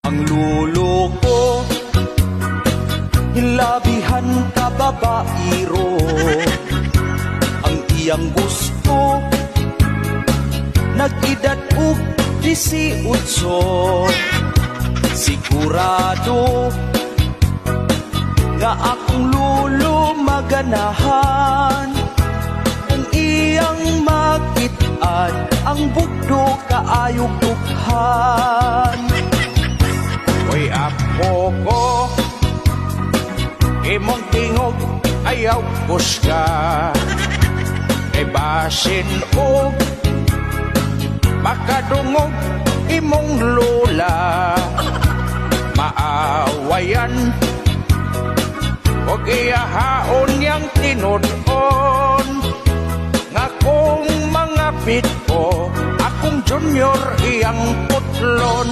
Ang lulo ko, hilabihan ka babairo. Ang iyang gusto, nag-edad og 18. Sigurado nga akong lulo maganahan. Kung iyang makit-an, ang bugdo kaayog dughan. Uy, apo ko, imong tingog ayaw kusga. Kay basin o makadungog imong lola. Maawayan og iyahaon niyang tinudon. Nga kung mga pit ko, akong junior iyang putlon.